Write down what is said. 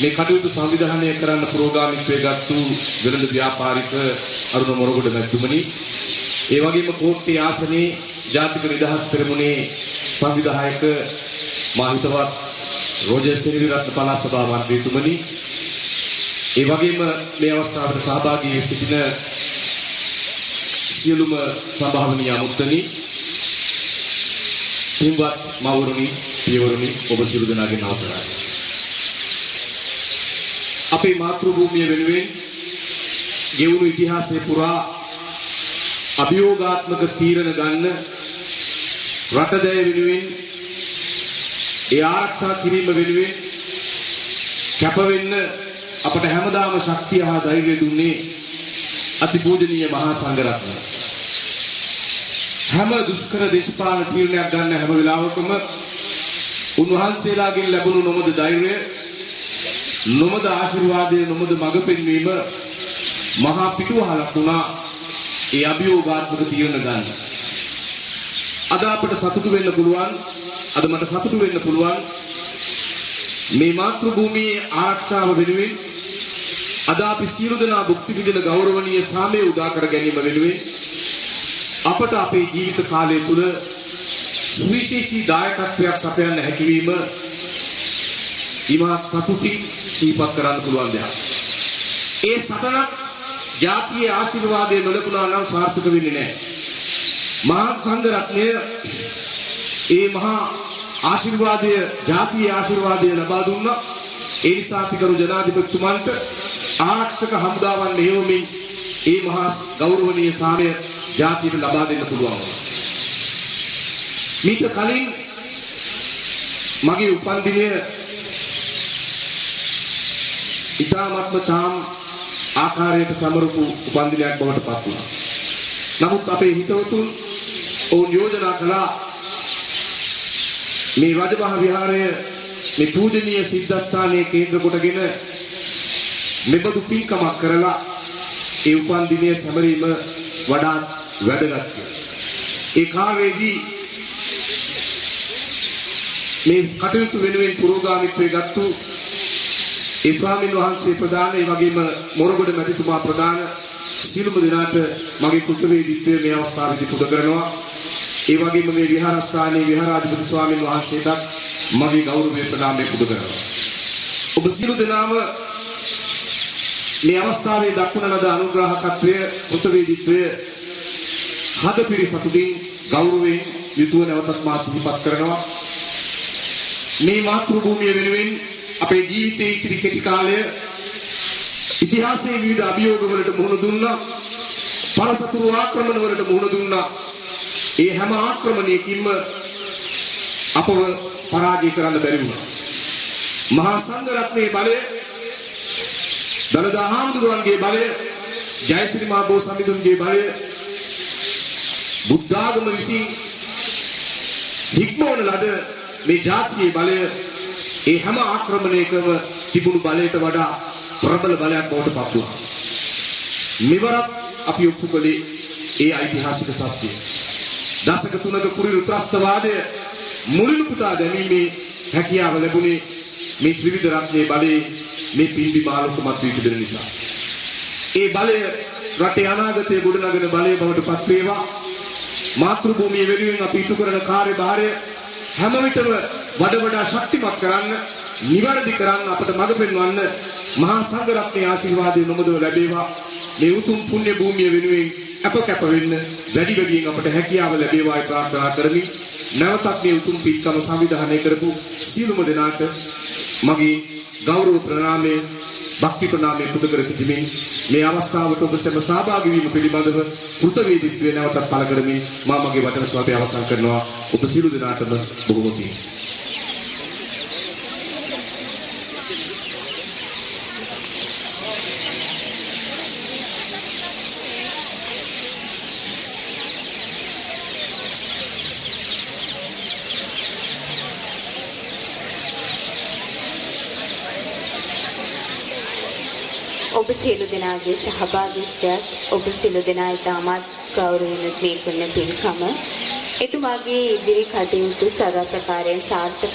මේ කටයුතු සංවිධානය කරන්න පුරෝගාමීත්වයේ ගත්තු වෙළඳ ව්‍යාපාරික අරුණ මොරගොඩ මැතිතුමනි, ඒ වගේම කෝට්ටේ ආසනයේ ජාතික නිදහස් පෙරමුණේ සංවිධායක මා හිතවත් රෝජර් සෙනවිරත්න පළාත් සභා මන්ත්‍රීතුමනි, ඒ වගේම මේ අවස්ථාවට සහභාගී වී සිටින සියලුම සභාවනීය අමුත්තනි, පින්වත් මවුරුනි, පියවරුනි, ඔබ සියලු දෙනාගේ අවසරයි. අපේ මාතෘ භූමිය වෙනුවෙන් ගෙවුණු ඉතිහාසයේ පුරා අභියෝගාත්මක තීරණ ගන්න, රටදැය වෙනුවෙන් ඒ ආරක්ෂා කිරීම වෙනුවෙන් කැප වෙන්න අපට හැමදාම ශක්තිය හා ධෛර්යය දුන්නේ අතිපූජනීය මහා සංඝරත්නය. හැම දුෂ්කර දේශපාලන තීරණයක් ගන්න හැම වෙලාවකම උන්වහන්සේලාගෙන් ලැබුණු නොමද ධෛර්යය, නොමද ආශිර්වාදය, නොමද මඟ පෙන්වීම මහා පිටුවහලක් වුණා ඒ අභියෝගාත්මක තීරණ ගන්න. අද අපට සතුටු වෙන්න පුළුවන්, අද මට සතුටු වෙන්න පුළුවන් මේ මාතෘ භූමියේ ආරක්ෂාව වෙනුවෙන් අද අපි සියලු දෙනා භුක්ති විඳින ගෞරවනීය සාමය උදා කර ගැනීම වෙනුවෙන් අපට අපේ ජීවිත කාලය තුළ සුවිශේෂී දායකත්වයක් සපයන්න හැකියවීම ඉමහත් සතුටින් සිහිපත් කරන්න පුළුවන් දෙයක්. ඒ සටනක් ජාතියේ ආශිර්වාදය නොලැබුණා නම් සාර්ථක වෙන්නේ නැහැ. මහා සංඝ රත්නය ඒ මහා ආශිර්වාදය, ජාතියේ ආශිර්වාදය ලබා දුන්නා. ඒ නිසා තිකරු ජනාධිපතිතුමන්ට ආරක්ෂක හමුදාවන් මෙහෙයවමින් ඒ මහා ගෞරවනීය සාමය ජාතියට ලබා දෙන්න පුළුවන්. මීට කලින් මගේ උපන්දිනය ඉතාමත්ම චාම් ආකාරයට සමරපු උපන්දිනයක් බවට පත් වුණා. නමුත් අපේ හිතවතුන් ඔවුන් යෝජනා කළා මේ රජමහා විහාරය මේ පූජනීය සිද්ධාස්ථානයේ කේන්ද්‍ර කොටගෙන මෙබඳු පින්කමක් කරලා ඒ උපන්දිනය සැමරීම වඩාත් වැදගත් කියලා. ඒ කාර්යයේදී මේ කටයුතු වෙනුවෙන් පුරෝගාමීත්වයේ ගත්තු ඒ ස්වාමීන් වහන්සේ ප්‍රධාන, ඒ වගේම මොරගොඩ මැතිතුමා ප්‍රධාන සියලුම දෙනාට මගේ කෘතවේදීත්වය මේ අවස්ථාවේදී පුද කරනවා. ඒ වගේම මේ විහාරස්ථානයේ විහාරාධිපති ස්වාමීන් වහන්සේටත් මගේ ගෞරවය ප්‍රණාමය පුද කරනවා. ඔබ සියලු දෙනාම මේ අවස්ථාවේ දක්වන ලද අනුග්‍රාහකත්වය, කෘතවේදීත්වය හදපිරි සතුටින් ගෞරවයෙන් යුතුව නැවතත් මා සිහිපත් කරනවා. මේ මාතෘ භූමිය වෙනුවෙන් අපේ ජීවිතයේ ඉතිරි කෙටි කාලය ඉතිහාසයේ විවිධ අභියෝග වලට මුහුණ දුන්නා, පරසතුරු ආක්‍රමණ වලට මුහුණ දුන්නා. ඒ හැම ආක්‍රමණයකින්ම අපව පරාජය කරන්න බැරි වුණා. මහා සංඝ රත්නයේ බලය, දළදා හාමුදුරුවන්ගේ බලය, ජයශ්‍රී මහ බෝසත්තුන්ගේ බලය, බුද්ධ ආගම විසින් හික්මවන ලද මේ ජාතියේ බලය, ඒ හැම ආක්‍රමණයකම තිබුණු බලයට වඩා ප්‍රබල බලයක් බවට පත් වුණා. මෙවරත් අපි ඔප්පු කළේ ඒ ඓතිහාසික සත්‍යය. දශක 3ක කුරිරු ත්‍රස්තවාදය මුලිනු පුටා දැමීමේ හැකියාව ලැබුණේ මේ ත්‍රිවිධ රත්නයේ බලයේ මේ පින්බි මාළුකමත් වී තිබෙන නිසා. ඒ බලය රටේ අනාගතයේ ගොඩනගන බලය බවට පත් වේවා. මාතෘ භූමිය වෙනුවෙන් අපි ඉටු කරන කාර්යභාරය හැම විටම වඩා ශක්තිමත් කරන්න, නිවැරදි කරන්න, අපට මඟ පෙන්වන්න මහා සංඝ රත්නයේ ආශිර්වාදය නොමදව ලැබේවා. මේ උතුම් පුණ්‍ය භූමිය වෙනුවෙන් අප වෙන්න වැඩියෙන් අපට හැකියාව ලැබේවායි ප්‍රාර්ථනා කරමි. නැවතත් මේ උතුම් පින්කම සංවිධානය කරපු සියලුම දෙනාට මගේ ගෞරව ප්‍රණාමය, භක්ති ප්‍රණාමය පුද කර සිටිමින් මේ අවස්ථාවට ඔබ සැම සහභාගී වීම පිළිබඳව කෘතවේදීත්වය නැවතත් පළ කරමින් මා මගේ වචන ස්වල්පය අවසන් කරනවා. ඔබ සියලු දෙනාටම බොහොම පිං. ඔබ සියලු දෙනාගේ සහභාගීත්වයත් ඔබ සියලු දෙනා ඉතාමත් ගෞරවයෙන් මේ කරන පින්කම එතුමාගේ ඉදිරි කටයුතු සර්ව ප්‍රකාරයෙන් සාර්ථක